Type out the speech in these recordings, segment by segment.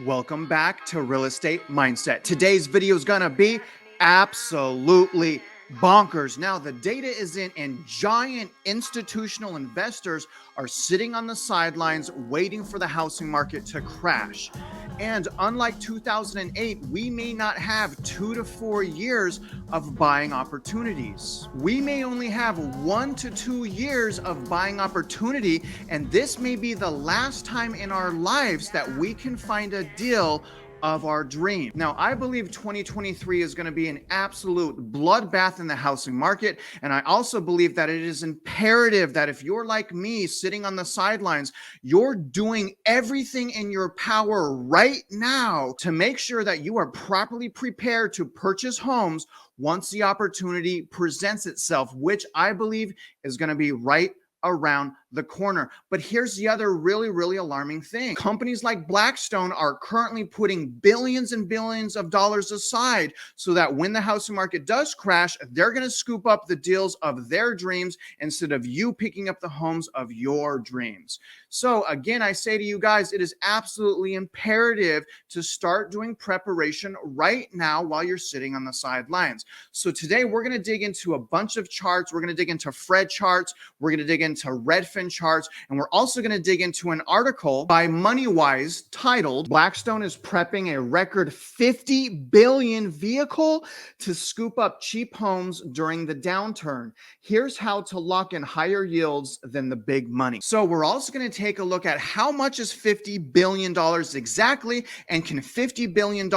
Welcome back to Real Estate Mindset. Today's video is gonna be absolutely bonkers. Now, the data is in, and giant institutional investors are sitting on the sidelines waiting for the housing market to crash. And unlike 2008, we may not have 2 to 4 years of buying opportunities. We may only have 1 to 2 years of buying opportunity, and this may be the last time in our lives that we can find a deal of our dream. Now, I believe 2023 is going to be an absolute bloodbath in the housing market. And I also believe that it is imperative that if you're like me sitting on the sidelines, you're doing everything in your power right now to make sure that you are properly prepared to purchase homes once the opportunity presents itself, which I believe is going to be right around the corner. But here's the other really alarming thing. Companies like Blackstone are currently putting billions and billions of dollars aside so that when the housing market does crash, they're going to scoop up the deals of their dreams instead of you picking up the homes of your dreams. So again, I say to you guys, it is absolutely imperative to start doing preparation right now while you're sitting on the sidelines. So today we're going to dig into a bunch of charts. We're going to dig into Fred charts. We're going to dig into Redfin charts, and we're also going to dig into an article by MoneyWise titled Blackstone is prepping a record 50 billion vehicle to scoop up cheap homes during the downturn. Here's how to lock in higher yields than the big money. So we're also going to take a look at how much is $50 billion exactly, and can $50 billion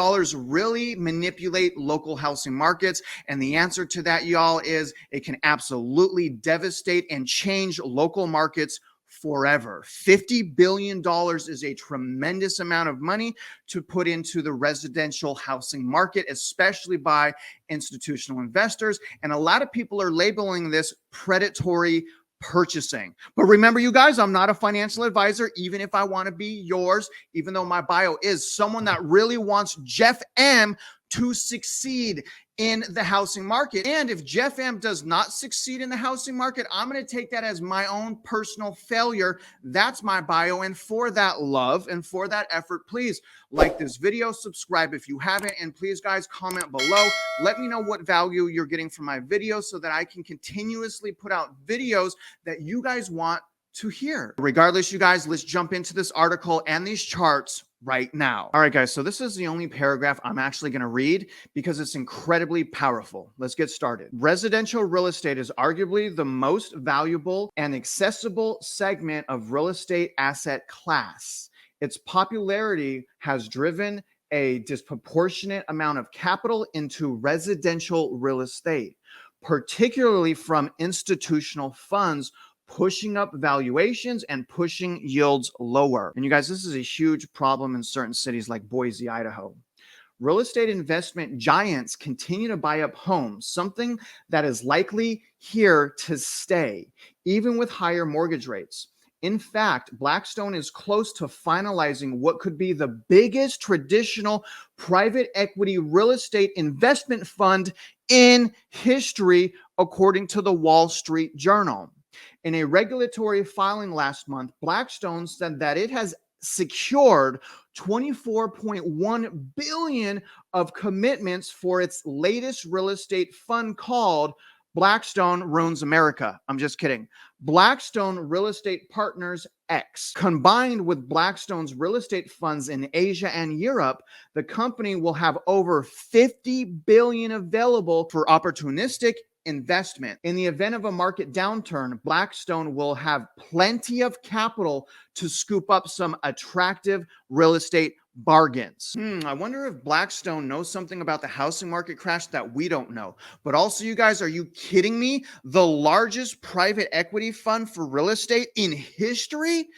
really manipulate local housing markets? And the answer to that, y'all, is it can absolutely devastate and change local markets forever. $50 billion is a tremendous amount of money to put into the residential housing market, especially by institutional investors. And a lot of people are labeling this predatory purchasing. But remember, you guys, I'm not a financial advisor, even if I want to be yours, even though my bio is someone that really wants Jeff M to succeed in the housing market. And if Jeff M does not succeed in the housing market, I'm going to take that as my own personal failure. That's my bio. And for that love and for that effort, please like this video, subscribe if you haven't, and please, guys, comment below. Let me know what value you're getting from my videos so that I can continuously put out videos that you guys want to hear. Regardless, you guys, let's jump into this article and these charts right now. All right, guys, so this is the only paragraph I'm actually going to read because it's incredibly powerful. Let's get started. Residential real estate is arguably the most valuable and accessible segment of real estate asset class. Its popularity has driven a disproportionate amount of capital into residential real estate, particularly from institutional funds, pushing up valuations and pushing yields lower. And you guys, this is a huge problem in certain cities like Boise, Idaho. Real estate investment giants continue to buy up homes, something that is likely here to stay, even with higher mortgage rates. In fact, Blackstone is close to finalizing what could be the biggest traditional private equity real estate investment fund in history, according to the Wall Street Journal. In a regulatory filing last month, Blackstone said that it has secured $24.1 billion of commitments for its latest real estate fund called Blackstone Ruins America. I'm just kidding. Blackstone Real Estate Partners X. Combined with Blackstone's real estate funds in Asia and Europe, the company will have over $50 billion available for opportunistic investment. In the event of a market downturn, Blackstone will have plenty of capital to scoop up some attractive real estate bargains. I wonder if Blackstone knows something about the housing market crash that we don't know. But also, you guys, are you kidding me? The largest private equity fund for real estate in history?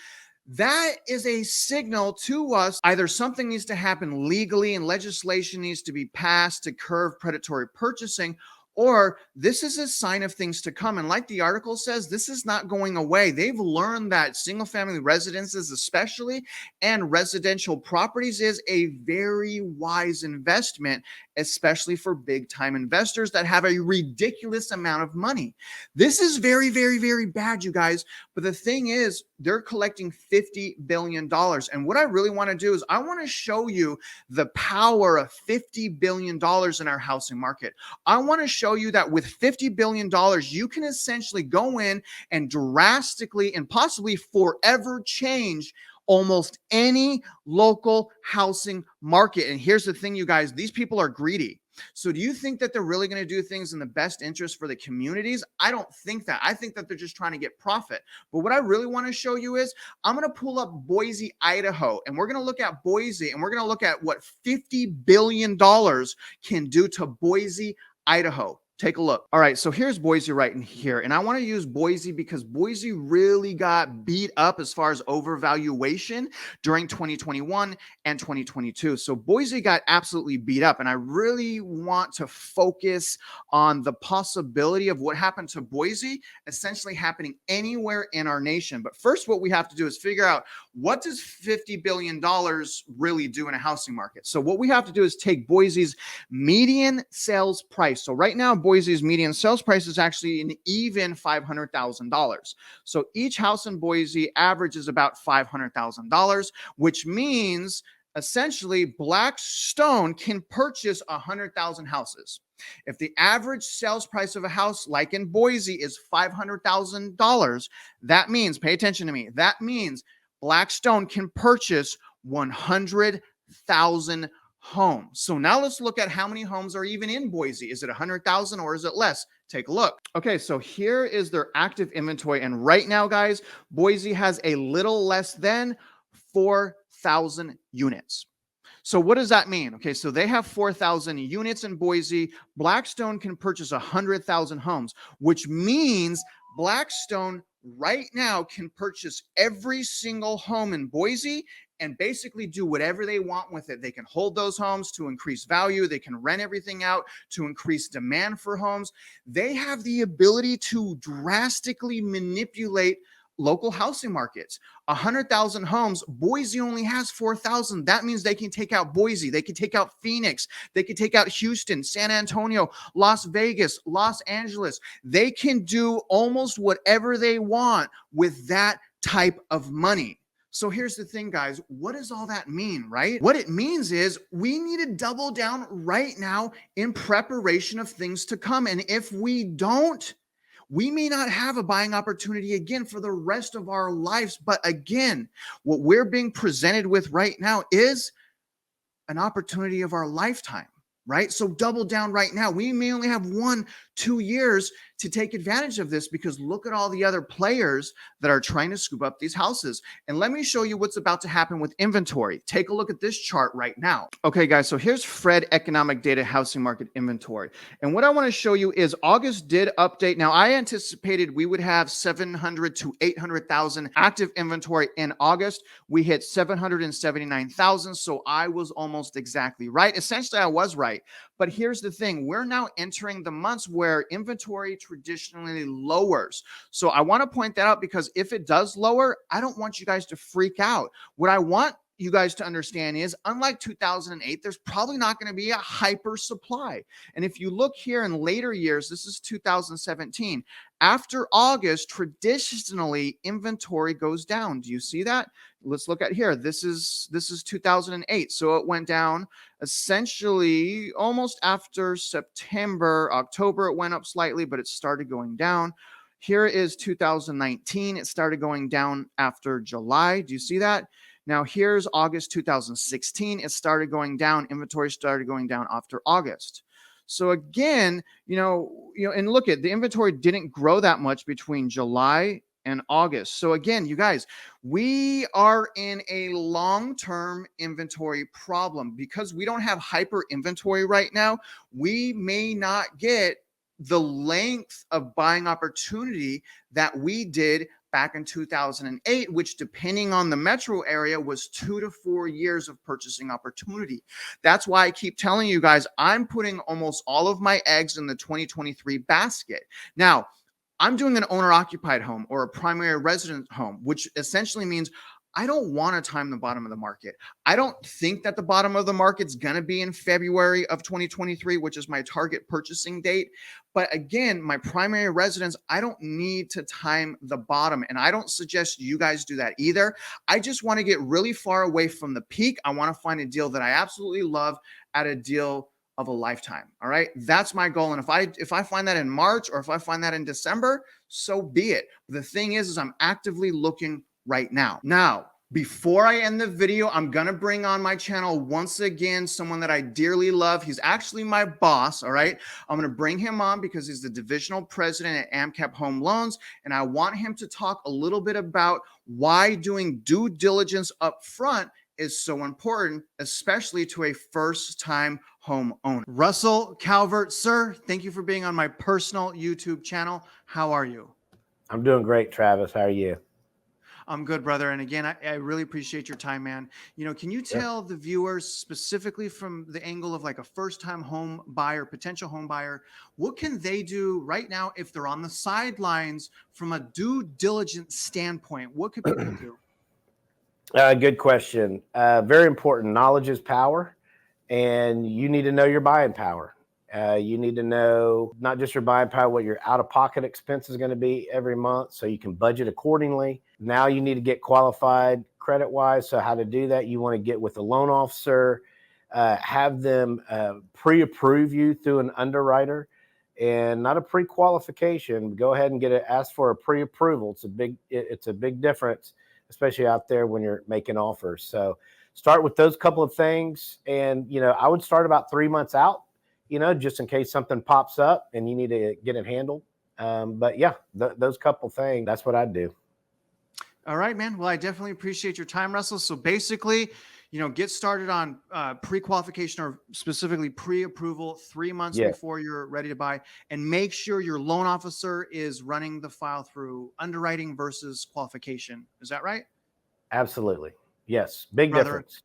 That is a signal to us. Either something needs to happen legally and legislation needs to be passed to curb predatory purchasing, or this is a sign of things to come. And like the article says, this is not going away. They've learned that single family residences, especially, and residential properties is a very wise investment. especially for big time investors that have a ridiculous amount of money. This is very, very, very bad, you guys. But the thing is, they're collecting $50 billion. And what I really want to do is I want to show you the power of $50 billion in our housing market. I want to show you that with $50 billion, you can essentially go in and drastically and possibly forever change almost any local housing market. And here's the thing, you guys, these people are greedy. So do you think that they're really going to do things in the best interest for the communities? I don't think that. I think that they're just trying to get profit. But what I really want to show you is I'm going to pull up Boise, Idaho, and we're going to look at Boise, and we're going to look at what $50 billion can do to Boise, Idaho. Take a look. All right, so here's Boise right in here. And I want to use Boise because Boise really got beat up as far as overvaluation during 2021 and 2022. So Boise got absolutely beat up. And I really want to focus on the possibility of what happened to Boise essentially happening anywhere in our nation. But first, what we have to do is figure out, what does $50 billion really do in a housing market? So what we have to do is take Boise's median sales price. So right now, Boise's median sales price is actually an even $500,000. So each house in Boise averages about $500,000, which means essentially Blackstone can purchase 100,000 houses. If the average sales price of a house, like in Boise, is $500,000, that means, pay attention to me, that means Blackstone can purchase 100,000 homes. So now let's look at how many homes are even in Boise. Is it 100,000 or is it less? Take a look. Okay, so here is their active inventory. And right now, guys, Boise has a little less than 4,000 units. So what does that mean? Okay, so they have 4,000 units in Boise. Blackstone can purchase 100,000 homes, which means Blackstone right now can purchase every single home in Boise and basically do whatever they want with it. They can hold those homes to increase value. They can rent everything out to increase demand for homes. They have the ability to drastically manipulate local housing markets. 100,000 homes, Boise only has 4,000. That means they can take out Boise. They can take out Phoenix. They can take out Houston, San Antonio, Las Vegas, Los Angeles. They can do almost whatever they want with that type of money. So here's the thing, guys. What does all that mean, right? What it means is we need to double down right now in preparation of things to come. And if we don't, we may not have a buying opportunity again for the rest of our lives. But again, what we're being presented with right now is an opportunity of our lifetime, right? So double down right now. We may only have 1-2 years to take advantage of this, because look at all the other players that are trying to scoop up these houses. And let me show you what's about to happen with inventory. Take a look at this chart right now. Okay, guys, so here's Fred Economic Data Housing Market Inventory. And what I want to show you is August did update. Now, I anticipated we would have 700 to 800,000 active inventory in August. We hit 779,000. So I was almost exactly right. Essentially, I was right. But here's the thing. We're now entering the months where inventory traditionally lowers. So I want to point that out, because if it does lower, I don't want you guys to freak out. What I want you guys to understand is, unlike 2008, there's probably not going to be a hyper supply. And if you look here in later years, this is 2017. After August, traditionally inventory goes down. Do you see that? Let's look at here. This is 2008. So it went down essentially almost after September, October, it went up slightly, but it started going down. Here is 2019. It started going down after July. Do you see that? Now here's August 2016. It started going down. Inventory started going down after August. So again, and look at the inventory didn't grow that much between July and August. So again, you guys, we are in a long-term inventory problem because we don't have hyper inventory right now. We may not get the length of buying opportunity that we did back in 2008, which, depending on the metro area, was 2 to 4 years of purchasing opportunity. That's why I keep telling you guys, I'm putting almost all of my eggs in the 2023 basket. Now, I'm doing an owner-occupied home or a primary residence home, which essentially means I don't want to time the bottom of the market. I don't think that the bottom of the market's going to be in February of 2023, which is my target purchasing date. But again, my primary residence, I don't need to time the bottom. And I don't suggest you guys do that either. I just want to get really far away from the peak. I want to find a deal that I absolutely love at a deal of a lifetime. All right. That's my goal. And if I find that in March or if I find that in December, so be it. The thing is I'm actively looking right now. Now, before I end the video, I'm going to bring on my channel once again, someone that I dearly love. He's actually my boss. All right. I'm going to bring him on because he's the divisional president at Amcap Home Loans. And I want him to talk a little bit about why doing due diligence up front is so important, especially to a first-time home owner. Russel, Calvert, sir, thank you for being on my personal YouTube channel. How are you? I'm doing great, Travis. How are you? I'm good, brother. And again, I really appreciate your time, man. You know, can you tell the viewers specifically from the angle of like a first-time home buyer, potential home buyer, what can they do right now if they're on the sidelines from a due diligence standpoint? What could people do? Good question. Very important. Knowledge is power, and you need to know your buying power. You need to know not just your buying power, what your out-of-pocket expense is going to be every month so you can budget accordingly. Now you need to get qualified credit-wise. So how to do that, you want to get with a loan officer, have them pre-approve you through an underwriter, and not a pre-qualification. Go ahead and ask for a pre-approval. It's a big difference, especially out there when you're making offers. So start with those couple of things. And, you know, I would start about 3 months out, you know, just in case something pops up and you need to get it handled. But yeah, those couple things, that's what I'd do. All right, man. Well, I definitely appreciate your time, Russell. So basically, you know, get started on pre-qualification or specifically pre-approval 3 months before you're ready to buy, and make sure your loan officer is running the file through underwriting versus qualification. Is that right? Absolutely. Yes. Big difference.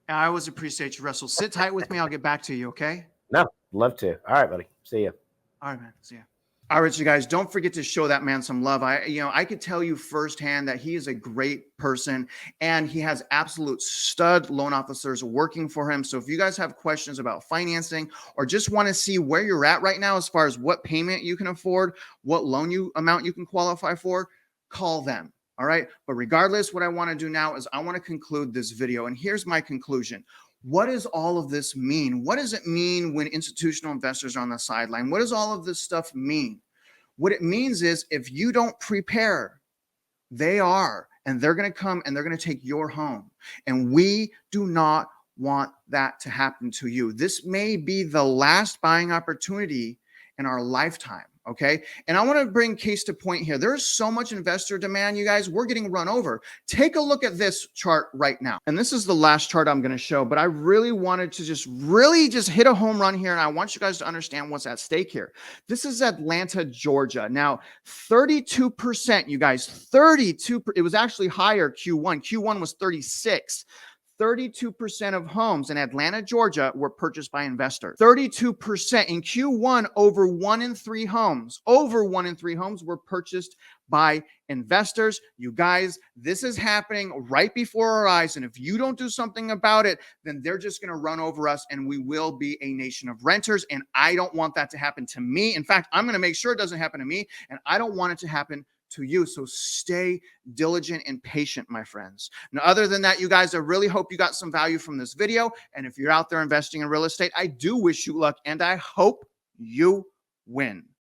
I always appreciate you, Russell. Sit tight with me. I'll get back to you. Okay. No, love to. All right, buddy. See you. All right, man. See ya. All right, you guys, don't forget to show that man some love. I could tell you firsthand that he is a great person and he has absolute stud loan officers working for him. So if you guys have questions about financing or just want to see where you're at right now as far as what payment you can afford, what loan amount you can qualify for, call them. All right. But regardless, what I want to do now is I want to conclude this video. And here's my conclusion. What does all of this mean? What does it mean when institutional investors are on the sideline? What does all of this stuff mean? What it means is if you don't prepare, they are, and they're going to come and they're going to take your home. And we do not want that to happen to you. This may be the last buying opportunity in our lifetime. Okay. And I want to bring case to point here. There's so much investor demand, you guys, we're getting run over. Take a look at this chart right now. And this is the last chart I'm going to show, but I really wanted to just hit a home run here. And I want you guys to understand what's at stake here. This is Atlanta, Georgia. Now, 32%, you guys, 32, it was actually higher Q1. Q1 was 36. 32% of homes in Atlanta, Georgia were purchased by investors. 32% in Q1, over 1 in 3 homes were purchased by investors. You guys, this is happening right before our eyes. And if you don't do something about it, then they're just going to run over us and we will be a nation of renters. And I don't want that to happen to me. In fact, I'm going to make sure it doesn't happen to me. And I don't want it to happen to you. So stay diligent and patient, my friends. Now, other than that, you guys, I really hope you got some value from this video. And if you're out there investing in real estate, I do wish you luck and I hope you win.